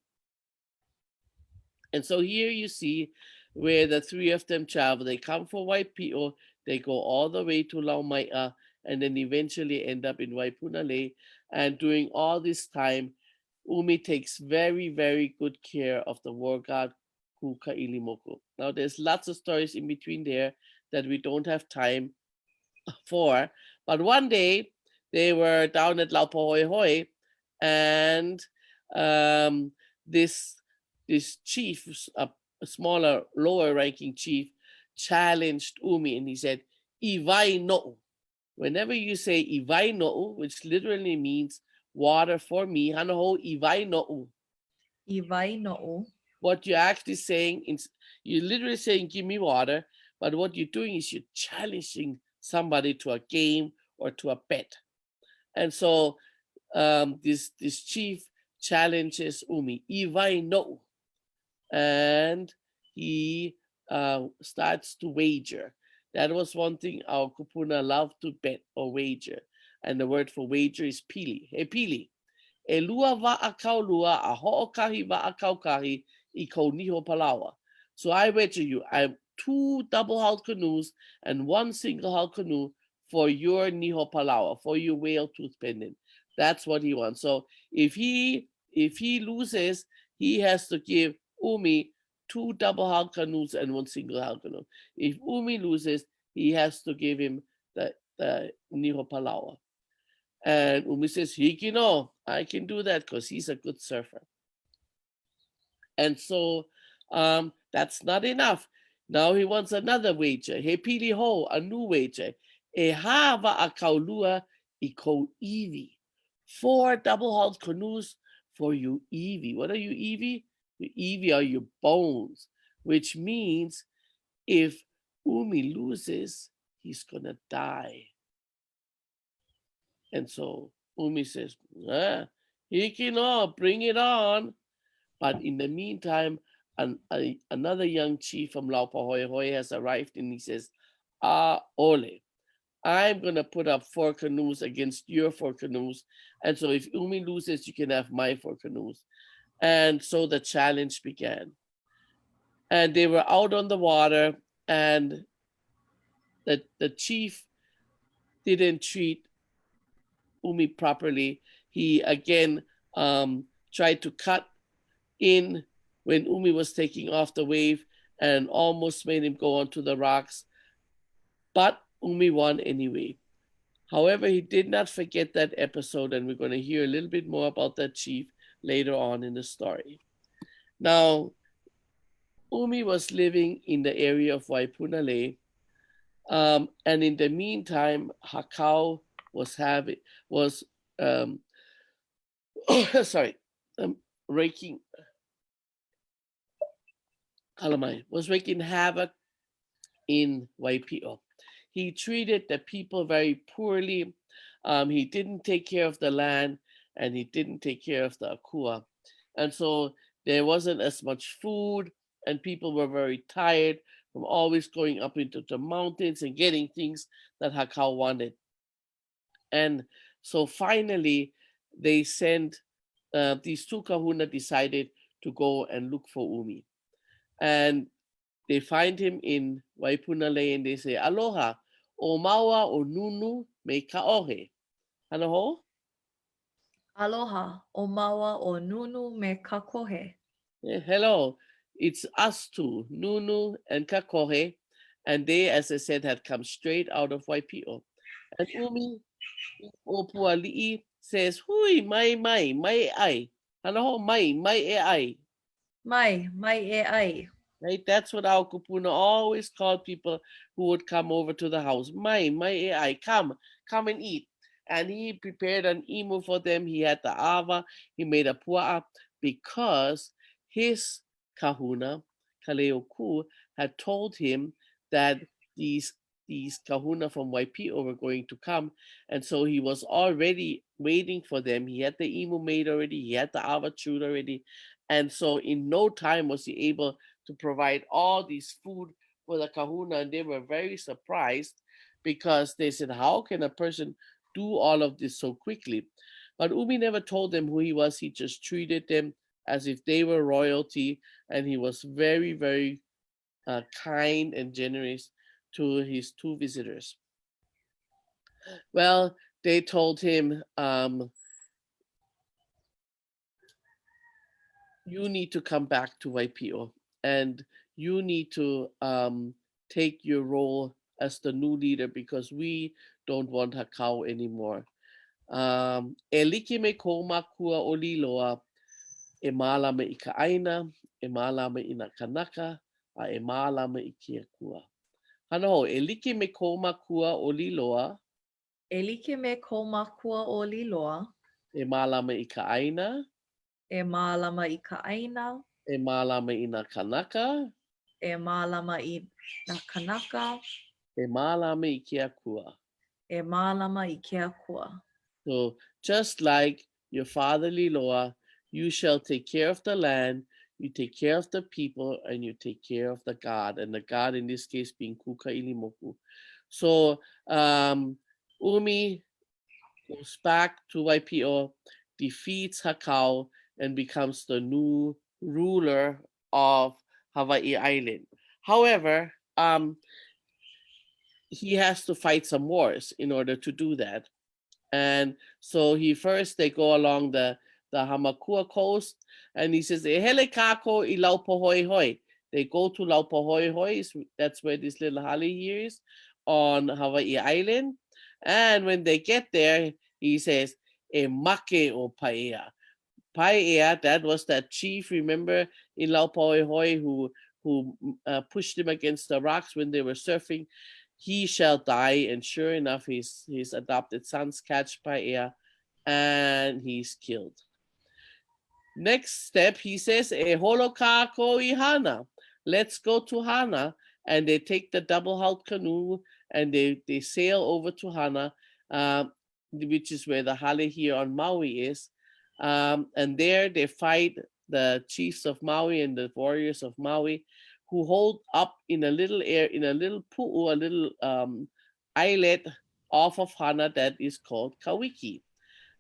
And so here you see where the three of them travel. They come from Waipio, they go all the way to Laumai'a, and then eventually end up in Waipunalei. And during all this time, Umi takes very, very good care of the war god Kū-A-Kanaka. Now there's lots of stories in between there that we don't have time for, but one day they were down at Laupahoehoe, and this chief, a smaller, lower ranking chief, challenged Umi and he said, Iwai no. Whenever you say Iwai no, which literally means water for me, hanaho Iwai no. Iwai no. What you're actually saying, you're literally saying, give me water, but what you're doing is you're challenging somebody to a game or to a bet. And so this chief challenges Umi, Iwai no. And he starts to wager. That was one thing our kupuna loved to bet or wager. And the word for wager is pili. He pili. E lua wa'akau lua a ho'okahi wa'akau kahi I kou niho palawa. So I wager you, I have 2 double-hulled canoes and 1 single-hulled canoe for your niho palawa, for your whale tooth pendant. That's what he wants. So if he loses, he has to give Umi 2 double-hulled canoes and 1 single-hulled canoe. If Umi loses, he has to give him the niho palawa. And Umi says, Hiki no, I can do that because he's a good surfer. And so that's not enough. Now he wants another wager. He pili ho, a new wager. E hava a kaulua I kou iwi. 4 double-hulled canoes for you iwi. What are you iwi? The iwi are your bones, which means if Umi loses, he's gonna die. And so Umi says, Hiki no, bring it on. But in the meantime, another young chief from Laupahoehoe has arrived and he says, ole, I'm going to put up 4 canoes against your 4 canoes. And so if Umi loses, you can have my 4 canoes. And so the challenge began. And they were out on the water and the chief didn't treat Umi properly. He again tried to cut in when Umi was taking off the wave and almost made him go onto the rocks. But Umi won anyway. However, he did not forget that episode, and we're going to hear a little bit more about that chief later on in the story. Now, Umi was living in the area of Waipunalei, and in the meantime, Hakau was wreaking havoc in Waipio. He treated the people very poorly. He didn't take care of the land and he didn't take care of the akua. And so there wasn't as much food and people were very tired from always going up into the mountains and getting things that Hakau wanted. And so finally, they sent, these 2 kahuna decided to go and look for Umi. And they find him in Waipunalei and they say, Aloha, o maua o nunu me kaohe. Hanaho? Aloha, o maua o nunu me kakohe. Hello, it's us two, Nunu and Kakohe, and they, as I said, had come straight out of Waipio. And Umi Opuali'i says, "Hui, mai ai. Hanaho mai e ai." Mai e ai. Right? That's what our kupuna always called people who would come over to the house. Mai e ai, come and eat. And he prepared an imu for them. He had the ava, he made a pua'a because his kahuna, Kaleo Ku, had told him that these kahuna from Waipio were going to come. And so he was already waiting for them. He had the imu made already, he had the ava chewed already. And so in no time was he able to provide all these food for the kahuna, and they were very surprised because they said, how can a person do all of this so quickly? But Umi never told them who he was. He just treated them as if they were royalty, and he was very, very kind and generous to his two visitors. Well, they told him, you need to come back to Waipio, and you need to take your role as the new leader because we don't want Hakau anymore. E like me ko makua o Liloa, e mālama i ka ʻāina, e mālama i na kanaka, a e mālama i kia kua. Hana ho, e like me ko makua o Liloa, E like me ko makua o Liloa. e mālama i ka ʻāina, E mālama i ka ʻāina. e mālama i na kanaka, E mālama i na kanaka. e mālama i kia kua. E mālama i kia kua. So just like your father Liloa, you shall take care of the land, you take care of the people, and you take care of the God, and the God in this case being Kukailimoku. So Umi goes back to Waipio, defeats Hakau, and becomes the new ruler of Hawaiʻi Island. However, he has to fight some wars in order to do that. And so they go along the Hamakua coast, and he says, "E hele kako I Laupahoehoe." They go to Laupahoehoe, that's where this little hale here is, on Hawaiʻi Island. And when they get there, he says, "E make o Paea." Paea, that was that chief, remember, in Laupahoehoe who pushed him against the rocks when they were surfing. He shall die, and sure enough, his adopted sons catch Paea, and he's killed. Next step, he says, "E holo kako I Hana." Let's go to Hana, and they take the double hulled canoe, and they sail over to Hana, which is where the hale here on Maui is, and there they fight the chiefs of Maui and the warriors of Maui, who hold up in a little pu'u, a little islet off of Hana that is called Kawiki.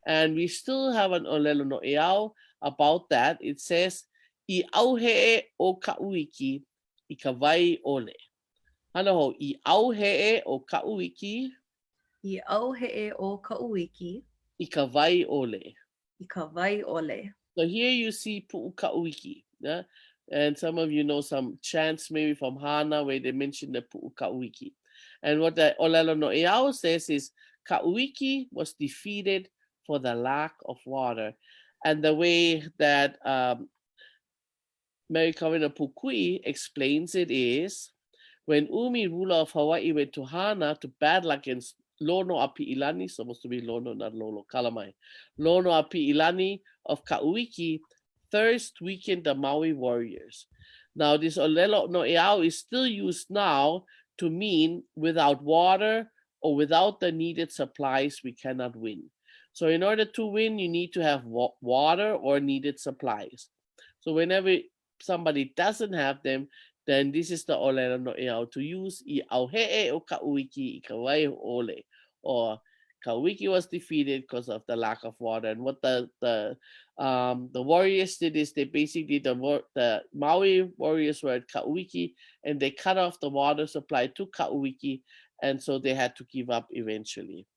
And we still have an olelo no eau about that. It says, "I auhe'e o Ka'uiki, I ka wai ole." Hana ho, I auhe'e o Ka'uiki, I auhe'e o Ka'uiki. I ka wai ole. I ka wai ole. So here you see Pu'u Ka'uiki. Yeah? And some of you know some chants maybe from Hana where they mention the Pu'u Ka'uiki. And what the Olelo no Eau says is Ka'uiki was defeated for the lack of water. And the way that Mary Kawina Pukui explains it is, when Umi, ruler of Hawaii, went to Hana to battle against Lono Api'ilani, supposed to be Lono, not Lolo, Kalamai. Lono Api'ilani of Ka'uiki, thirst weakened the Maui warriors. Now, this Olelo no Eau is still used now to mean without water or without the needed supplies, we cannot win. So in order to win, you need to have water or needed supplies. So whenever somebody doesn't have them, then this is the olelo no eau to use. I auhe'e o Ka'uiki, I ka wai ole. Or Ka'uiki was defeated because of the lack of water. And what the warriors did is they basically, the Maui warriors were at Ka'uiki, and they cut off the water supply to Ka'uiki, and so they had to give up eventually.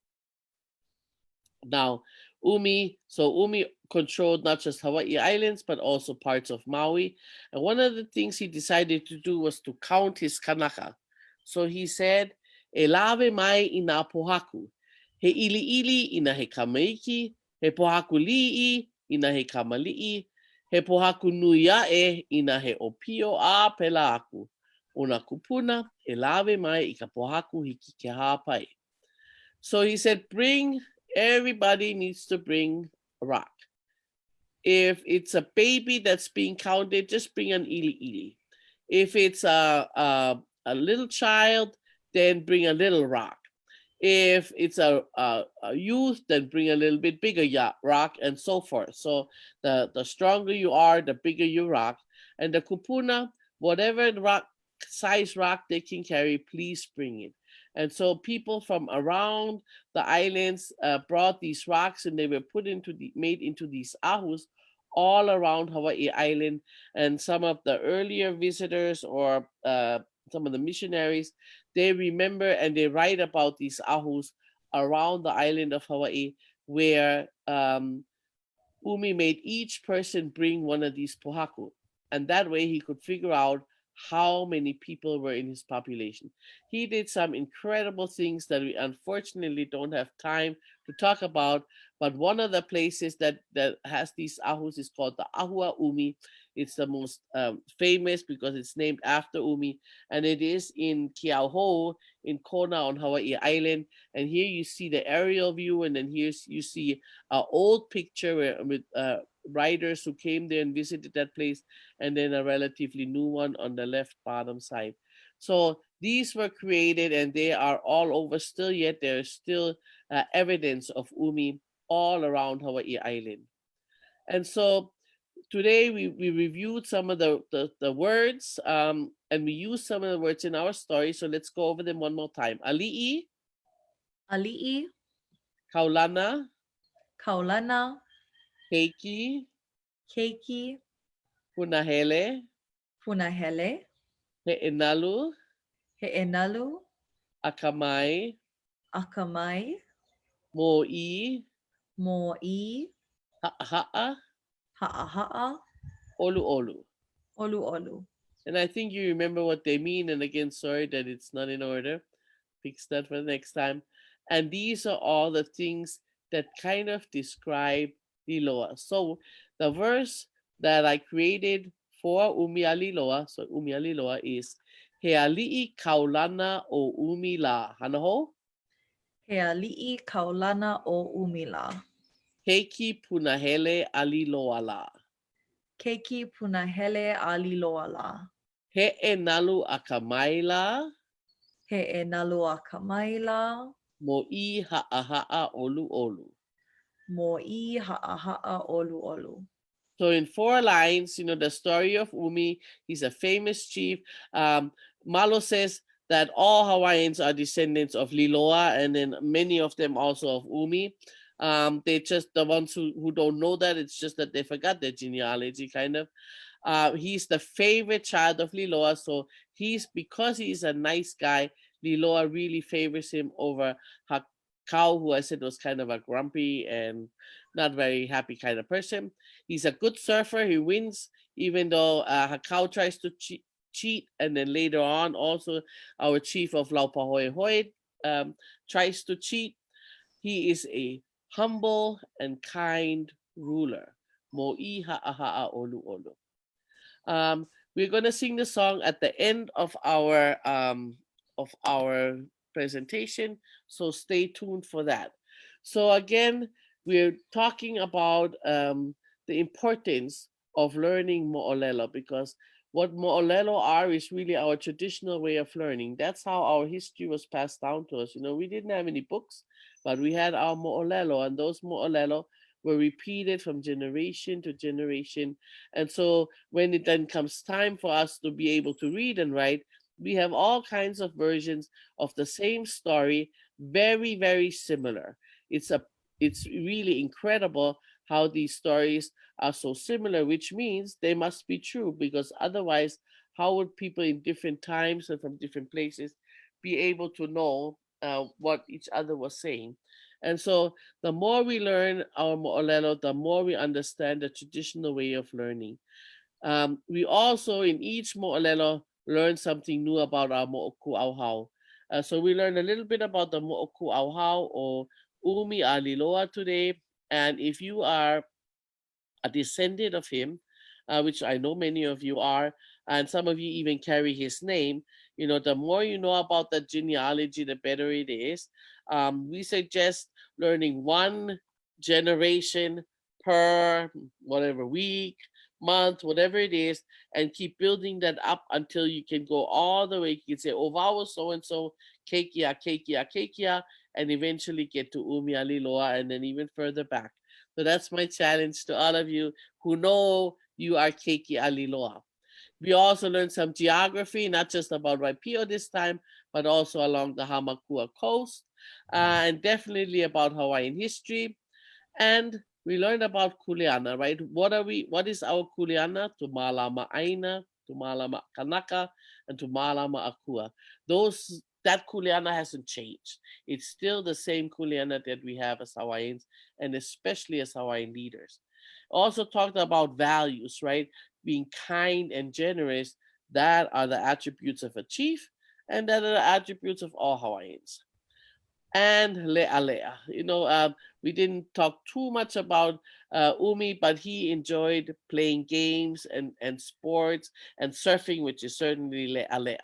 Now, Umi, so Umi controlled not just Hawaiʻi Islands, but also parts of Maui. And one of the things he decided to do was to count his kanaka. So he said, e lawe mai I nā pohaku. He ili ili ina he kamaiki, he pohaku li'i ina he kamali'i, he pohaku nui ae ina he opio a pela aku. Ona kupuna, e lawe mai I ka pohaku hiki ke hāpai. So he said, everybody needs to bring a rock. If it's a baby that's being counted, just bring an ili ili. If it's a little child, then bring a little rock. If it's a youth, then bring a little bit bigger rock, and so forth. So the stronger you are, the bigger your rock. And the kupuna, whatever size rock they can carry, please bring it. And so people from around the islands brought these rocks, and they were made into these ahus all around Hawaiʻi Island. And some of the earlier visitors or some of the missionaries, they remember and they write about these ahus around the island of Hawaii, where Umi made each person bring one of these pohaku. And that way he could figure out how many people were in his population. He did some incredible things that we unfortunately don't have time to talk about, but one of the places that has these ahus is called the Ahua Umi. It's the most famous because it's named after Umi, and it is in Keauhou in Kona on Hawaiʻi Island. And here you see the aerial view, and then here you see an old picture with riders who came there and visited that place, and then a relatively new one on the left bottom side. So these were created, and they are all over still, yet there is still evidence of Umi all around Hawaiʻi Island. And so today we reviewed some of the words, and we used some of the words in our story. So let's go over them one more time. Ali'i, Ali'i, kaulana, kaulana, keiki, keiki, punahele, punahele, he'enalu, he'enalu, akamai, akamai, mo'i, mo'i, ha'aha'a, ha'aha'a, olu olu. olu olu. And I think you remember what they mean. And again, sorry that it's not in order. Fix that for the next time. And these are all the things that kind of describe Liloa. So the verse that I created for ʻUmi-a-Līloa, so ʻUmi-a-Līloa is He ali'i kaulana o umi la. Hanaho? He ali'i kaulana o umila. Keiki punahele a Liloa la. Keiki punahele a Liloa la. He e nalu a kamaila. He e nalu a kamaila. Mo I ha'aha'a olu olu. Mo I ha'aha'a olu olu. So in 4 lines, the story of Umi, he's a famous chief. Malo says that all Hawaiians are descendants of Liloa, and then many of them also of Umi. They just, the ones who don't know that, it's just that they forgot their genealogy, kind of. He's the favorite child of Liloa, so because he's a nice guy, Liloa really favors him over Hakau, who I said was kind of a grumpy and not very happy kind of person. He's a good surfer. He wins, even though Hakau tries to cheat. And then later on, also, our chief of Laupahoehoe tries to cheat. He is a humble and kind ruler. Mo'i ha'aha'a olu olu. We're going to sing the song at the end of our presentation, so stay tuned for that. So again, we're talking about the importance of learning mo'olelo, because what mo'olelo are is really our traditional way of learning. That's how our history was passed down to us. We didn't have any books, but we had our mo'olelo, and those mo'olelo were repeated from generation to generation. And so when it then comes time for us to be able to read and write, we have all kinds of versions of the same story, very, very similar. It's really incredible how these stories are so similar, which means they must be true, because otherwise, how would people in different times and from different places be able to know what each other was saying? And so the more we learn our mo'olelo, the more we understand the traditional way of learning. We also, in each mo'olelo, learn something new about our mo'okuʻauhau. So we learned a little bit about the mo'okuʻauhau or ʻUmi-a-Līloa today. And if you are a descendant of him, which I know many of you are, and some of you even carry his name, the more you know about the genealogy, the better it is. We suggest learning one generation per whatever week, month, whatever it is, and keep building that up until you can go all the way. You can say, Ovawa so-and-so, Keiki-a, Keiki-a, Keiki-a, and eventually get to ʻUmi-a-Līloa and then even further back. So that's my challenge to all of you who know you are Keiki-a-Līloa. We also learned some geography, not just about Waipio this time, but also along the Hamakua coast, and definitely about Hawaiian history. And we learned about kuleana, right? What is our kuleana? To mālama ʻāina, to mālama kanaka, and to mālama akua. That kuleana hasn't changed. It's still the same kuleana that we have as Hawaiians, and especially as Hawaiian leaders. Also talked about values, right? Being kind and generous. That are the attributes of a chief, and that are the attributes of all Hawaiians. And leʻalea. We didn't talk too much about Umi, but he enjoyed playing games and sports and surfing, which is certainly leʻalea.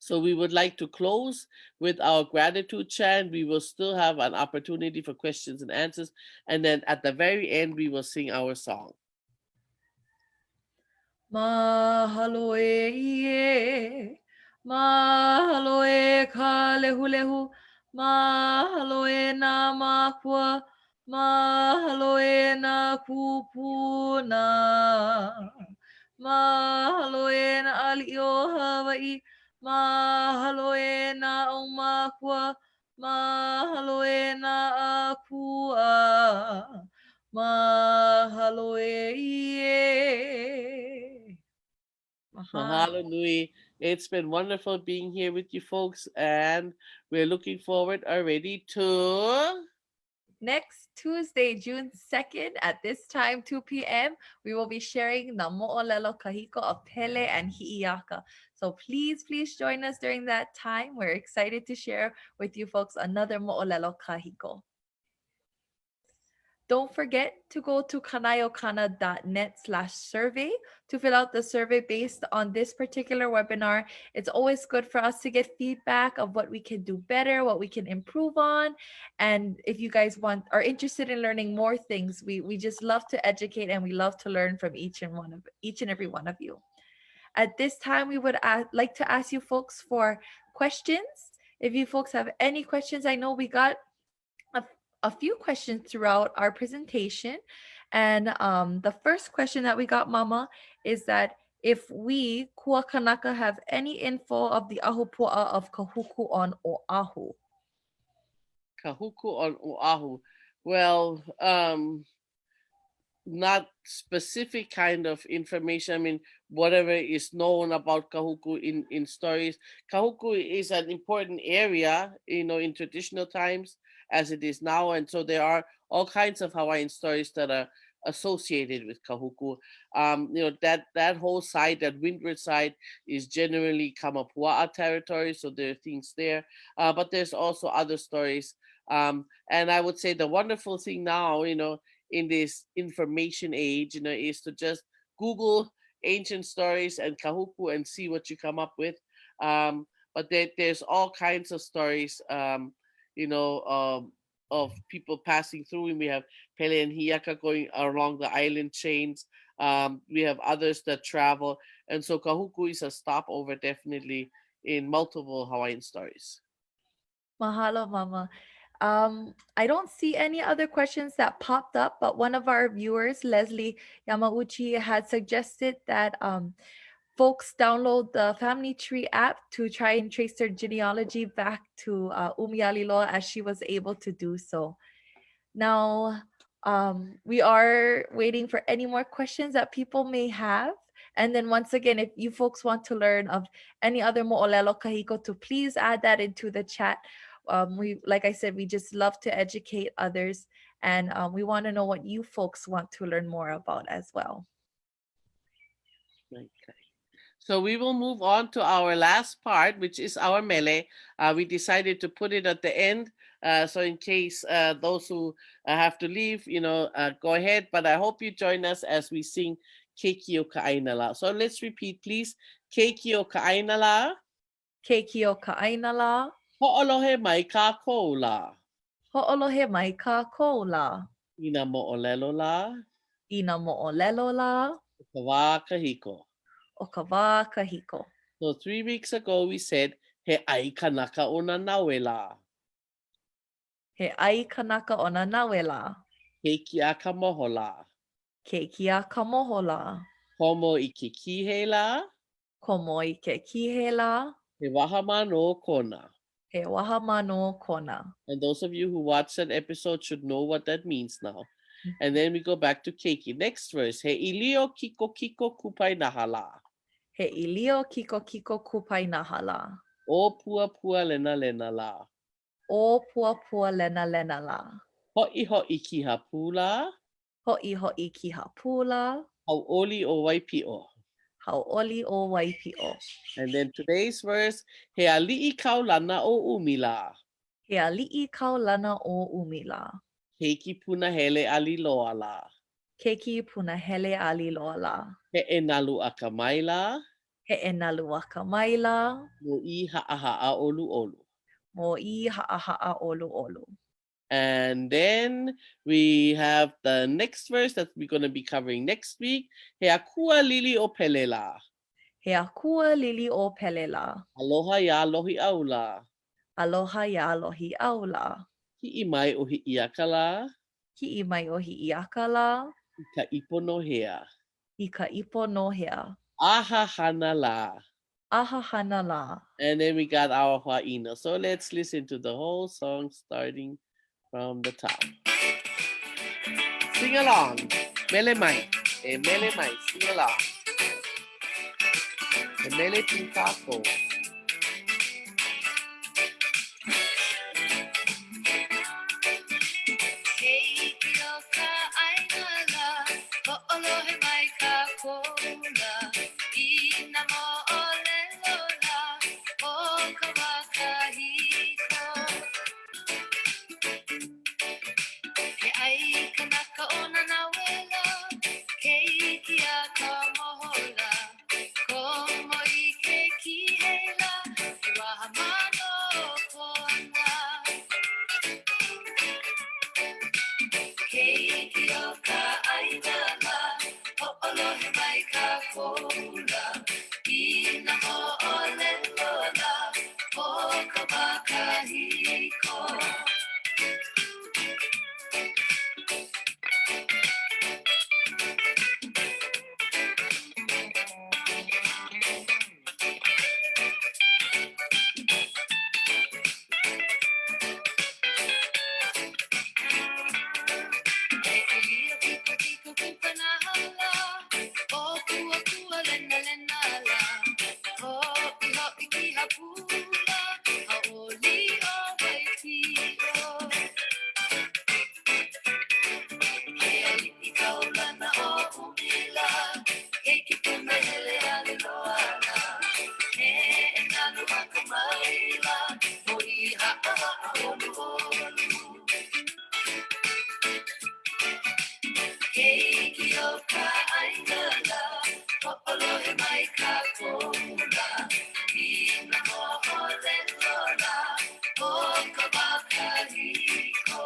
So we would like to close with our gratitude chant. We will still have an opportunity for questions and answers. And then at the very end, we will sing our song. Mahalo e ie, mahalo e ka lehulehu, mahalo e nā mākua, mahalo e nā kupuna, mahalo e nā aliʻi o Hawaiʻi, mahalo e nā o mākua, mahalo e nā akua, mahalo e ie. Mahalo nui. It's been wonderful being here with you folks, and we're looking forward already to next Tuesday, June 2nd at this time, 2 p.m., we will be sharing the Moʻolelo Kahiko of Pele and Hi'iaka. So please join us during that time. We're excited to share with you folks another Moʻolelo Kahiko. Don't forget to go to kanaiokana.net/survey to fill out the survey based on this particular webinar. It's always good for us to get feedback of what we can do better, what we can improve on. And if you guys are interested in learning more things, we just love to educate and we love to learn from each and every one of you. At this time, we would like to ask you folks for questions. If you folks have any questions, I know we got a few questions throughout our presentation. And the first question that we got, Mama, is that if we, Kū-A-Kanaka, have any info of the ahupua'a of Kahuku on Oahu. Kahuku on Oahu. Well, not specific kind of information. I mean, whatever is known about Kahuku in stories. Kahuku is an important area, in traditional times as it is now. And so there are all kinds of Hawaiian stories that are associated with Kahuku. That whole side, that windward side, is generally Kamapua'a territory. So there are things there. But there's also other stories. And I would say the wonderful thing now, in this information age, is to just Google ancient stories and Kahuku and see what you come up with. But there's all kinds of stories, of people passing through, and we have Pele and Hi'iaka going along the island chains. We have others that travel, and so Kahuku is a stopover definitely in multiple Hawaiian stories. Mahalo, Mama. I don't see any other questions that popped up, but one of our viewers, Leslie Yamauchi, had suggested that folks download the Family Tree app to try and trace their genealogy back to ʻUmi-a-Līloa, as she was able to do so. Now, we are waiting for any more questions that people may have. And then once again, if you folks want to learn of any other Moʻolelo Kahiko, to please add that into the chat. we, like I said, we just love to educate others, and we want to know what you folks want to learn more about as well. Okay. So we will move on to our last part, which is our mele. We decided to put it at the end. So in case those who have to leave, go ahead. But I hope you join us as we sing Keiki o ʻāina. So let's repeat, please. Keiki o ʻāina. Keiki o ʻāina la. Ho'olohe mai kākou la. Ho'olohe mai kākou la. Ina mo'olelo la. Ina mo'olelo la. O ka wā kahiko. O ka wā kahiko. So 3 weeks ago we said he ai kanaka o na nawe la. He ai kanaka o na nawe la. Keiki a ka moho la. Keiki a ka moho la. Komo i ke kihe la. Komo i ke kihe la. He waha mano kona. He waha mano kona. And those of you who watched that episode should know what that means now. And then we go back to Keiki. Next verse. He ilio kiko kiko kupai nahala. He ilio kiko kiko kupai nahala. O pua pua lena lena la. O pua pua lena lena la. Ho'i ho'i ki hapula. Ho'i ho'i ki hapula. Hau oli o Waipio. Hauʻoli o Waipio. And then today's verse. He ali'i kaulana o ʻumi-a-Līloa. He ali'i kaulana o ʻumi-a-Līloa. Keiki punahele a Liloa la. Keiki punahele a Liloa la. He e nalu a ka mai la. He e nalu a ka mai la. Mo I ha'aha'a olu olu. Mo I ha'aha'a olu olu. And then we have the next verse that we're going to be covering next week. He akua lili o pelela. He akua lili o pelela. Aloha ya lohi aula. Aloha ya lohi aula. Hi'i mai o hi'iaka la. Ki'i mai o hi'iaka la. I ka ipo no hea. I ka ipo no hea. Aha hana la. Aha hana la. And then we got our ʻāina. So let's listen to the whole song starting from the top. Sing along. Mele mai. E mele mai. Sing along. E mele pintako. Keiki o ka ʻāina la, hoʻolohe mai ka kola. Ina moʻolelo la, o ka wā kahiko. He ai kanaka o na nawela, keiki a ka moho la. Komo i ke kihela, he waha mano kona. Keiki o ka ʻāina la, hoʻolohe mai ka kola. Ina moʻolelo la, o ka wā kahiko. Keiki o ka ʻāina la, hoʻolohe mai ka kola. Ina moʻolelo la, o ka wā kahiko.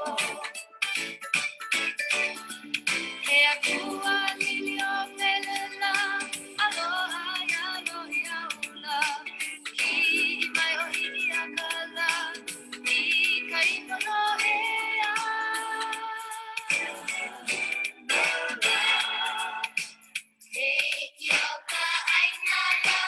He akua lili o pelela, aloha ya lohi aula. Ki'i mai o hi'iaka la, I ka ino no hea. Keiki o ka ʻāina la,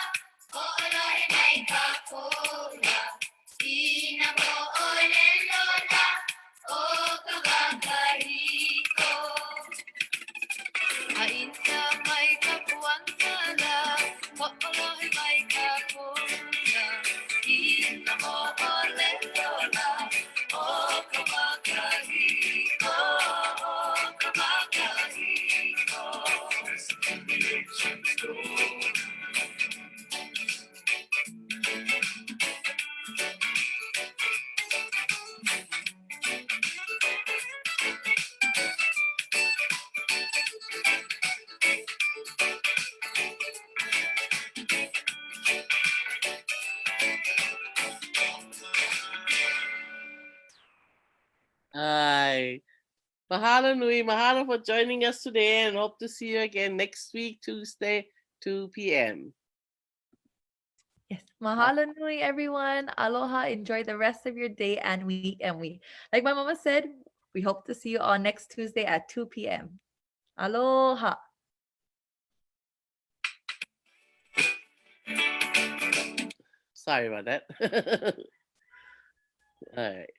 Mahalo nui. Mahalo for joining us today, and hope to see you again next week, Tuesday, 2 p.m. Yes. Mahalo nui, everyone. Aloha. Enjoy the rest of your day and week. And like my mama said, we hope to see you on next Tuesday at 2 p.m. Aloha. Sorry about that. All right.